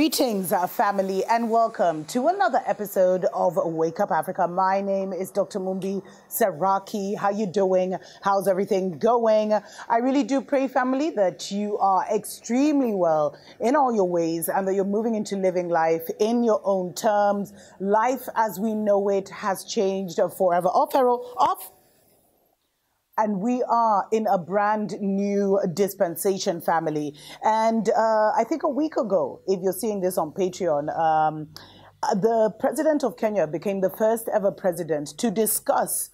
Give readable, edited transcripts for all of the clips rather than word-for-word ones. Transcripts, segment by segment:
Greetings, family, and welcome to another episode of Wake Up Africa. My name is Dr. Mumbi Saraki. How you doing? How's everything going? I really do pray, family, that you are extremely well in all your ways and that you're moving into living life in your own terms. Life as we know it has changed forever. Off, Errol, off. And we are in a brand new dispensation, family. And I think a week ago, if you're seeing this on Patreon, the president of Kenya became the first ever president to discuss,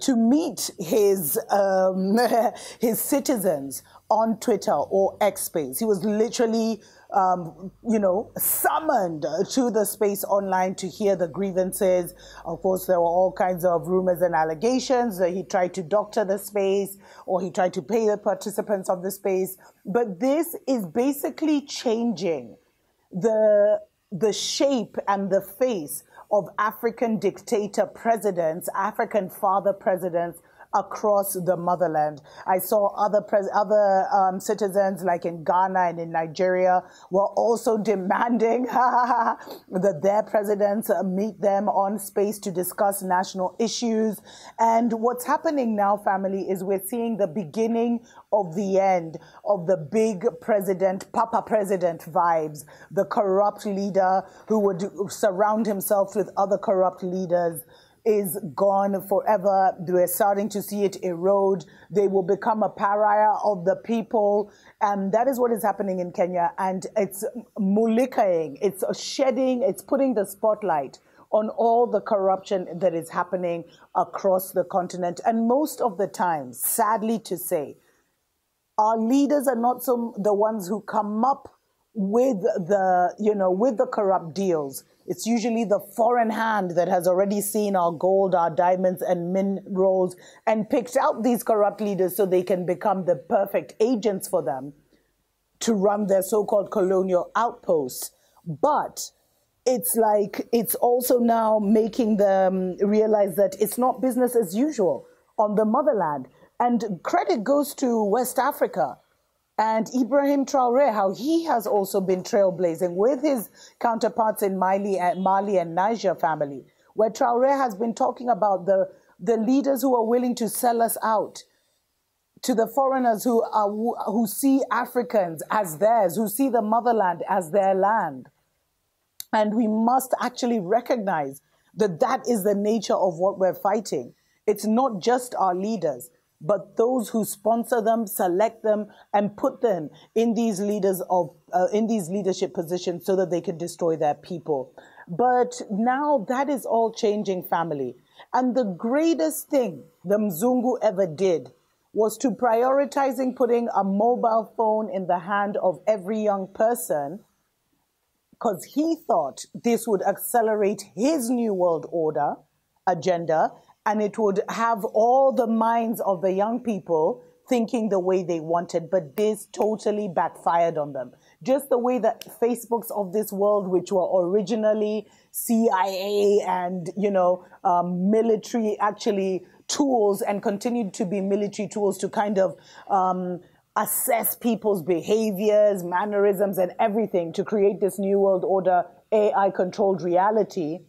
to meet his citizens on Twitter or X Space. He was literally, summoned to the space online to hear the grievances. Of course, there were all kinds of rumors and allegations that he tried to doctor the space or he tried to pay the participants of the space. But this is basically changing the shape and the face of African dictator presidents, African father presidents across the motherland. I saw other citizens like in Ghana and in Nigeria were also demanding that their presidents meet them on space to discuss national issues. And what's happening now, family, is we're seeing the beginning of the end of the big president, Papa President vibes, the corrupt leader who would surround himself with other corrupt leaders is gone forever. We're starting to see it erode. They will become a pariah of the people. And that is what is happening in Kenya. And it's mulikaing, it's shedding, it's putting the spotlight on all the corruption that is happening across the continent. And most of the time, sadly to say, our leaders are not the ones who come up with the corrupt deals. It's usually the foreign hand that has already seen our gold, our diamonds and minerals and picked out these corrupt leaders so they can become the perfect agents for them to run their so-called colonial outposts. But it's like, it's also now making them realize that it's not business as usual on the motherland. And credit goes to West Africa and Ibrahim Traoré, how he has also been trailblazing with his counterparts in Mali and Niger, family, where Traoré has been talking about the leaders who are willing to sell us out to the foreigners who see Africans as theirs, who see the motherland as their land. And we must actually recognize that that is the nature of what we're fighting. It's not just our leaders, but those who sponsor them, select them, and put them in these leadership positions so that they can destroy their people. But now that is all changing, family. And the greatest thing the Mzungu ever did was to prioritizing putting a mobile phone in the hand of every young person, because he thought this would accelerate his New World Order agenda, and it would have all the minds of the young people thinking the way they wanted. But this totally backfired on them. Just the way that Facebooks of this world, which were originally CIA and, military actually tools and continued to be military tools to kind of assess people's behaviors, mannerisms, and everything to create this New World Order AI-controlled reality.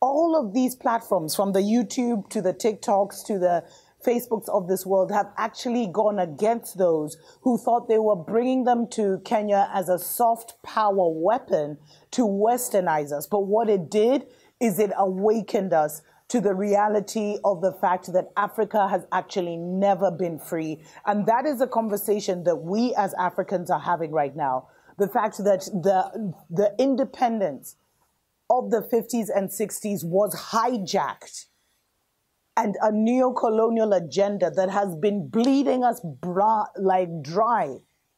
All of these platforms, from the YouTube to the TikToks to the Facebooks of this world, have actually gone against those who thought they were bringing them to Kenya as a soft power weapon to westernize us. But what it did is it awakened us to the reality of the fact that Africa has actually never been free. And that is a conversation that we as Africans are having right now. The fact that the independence of the 50s and 60s was hijacked, and a neo-colonial agenda that has been bleeding us like dry.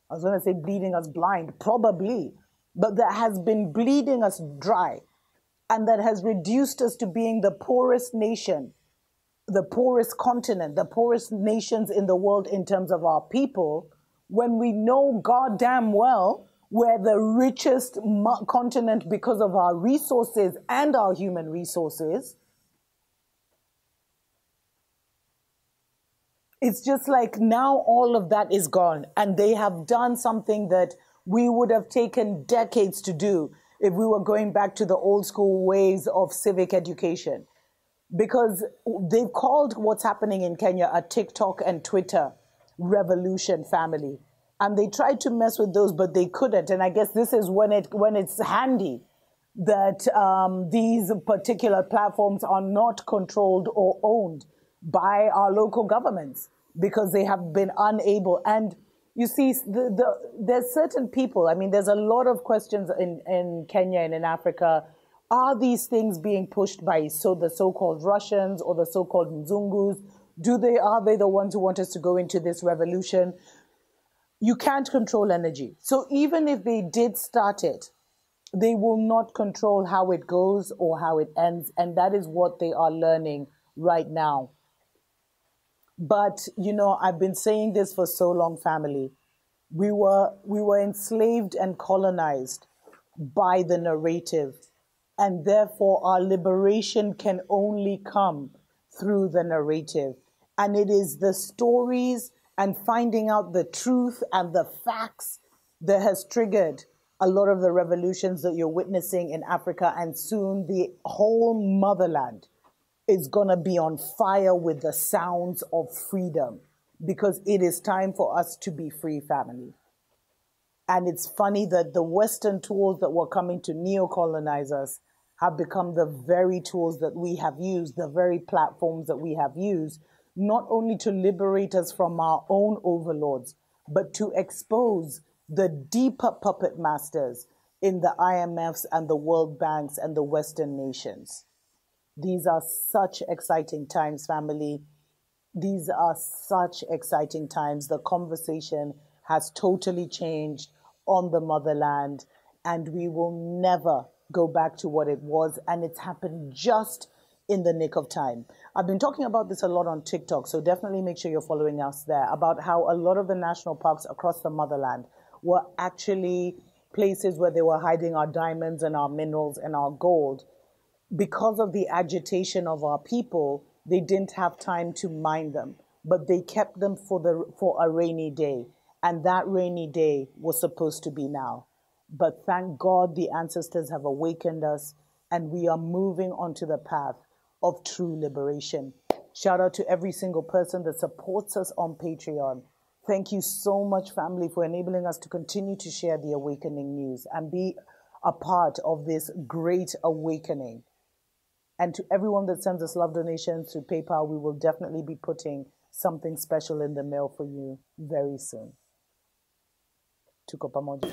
I was going to say bleeding us blind, probably, but that has been bleeding us dry, and that has reduced us to being the poorest nation, the poorest continent, the poorest nations in the world in terms of our people, when we know goddamn well we're the richest continent because of our resources and our human resources. It's just like now all of that is gone, and they have done something that we would have taken decades to do if we were going back to the old school ways of civic education. Because they've called what's happening in Kenya a TikTok and Twitter revolution, family. And they tried to mess with those, but they couldn't. And I guess this is when it's handy that these particular platforms are not controlled or owned by our local governments, because they have been unable. And you see, there's certain people, I mean, there's a lot of questions in Kenya and in Africa. Are these things being pushed by the so-called Russians or the so-called Mzungus? Are they the ones who want us to go into this revolution? You can't control energy. So even if they did start it, they will not control how it goes or how it ends. And that is what they are learning right now. But, I've been saying this for so long, family. We were enslaved and colonized by the narrative. And therefore, our liberation can only come through the narrative. And it is the stories and finding out the truth and the facts that has triggered a lot of the revolutions that you're witnessing in Africa. And soon the whole motherland is going to be on fire with the sounds of freedom, because it is time for us to be free, family. And it's funny that the Western tools that were coming to neo-colonize us have become the very tools that we have used, the very platforms that we have used, not only to liberate us from our own overlords, but to expose the deeper puppet masters in the IMFs and the World Banks and the Western nations. These are such exciting times, family. These are such exciting times. The conversation has totally changed on the motherland, and we will never go back to what it was. And it's happened just in the nick of time. I've been talking about this a lot on TikTok, so definitely make sure you're following us there, about how a lot of the national parks across the motherland were actually places where they were hiding our diamonds and our minerals and our gold. Because of the agitation of our people, they didn't have time to mine them, but they kept them for a rainy day. And that rainy day was supposed to be now. But thank God the ancestors have awakened us, and we are moving onto the path of true liberation. Shout out to every single person that supports us on Patreon. Thank you so much, family, for enabling us to continue to share the awakening news and be a part of this great awakening. And to everyone that sends us love donations through PayPal, we will definitely be putting something special in the mail for you very soon. Tuko pamoja.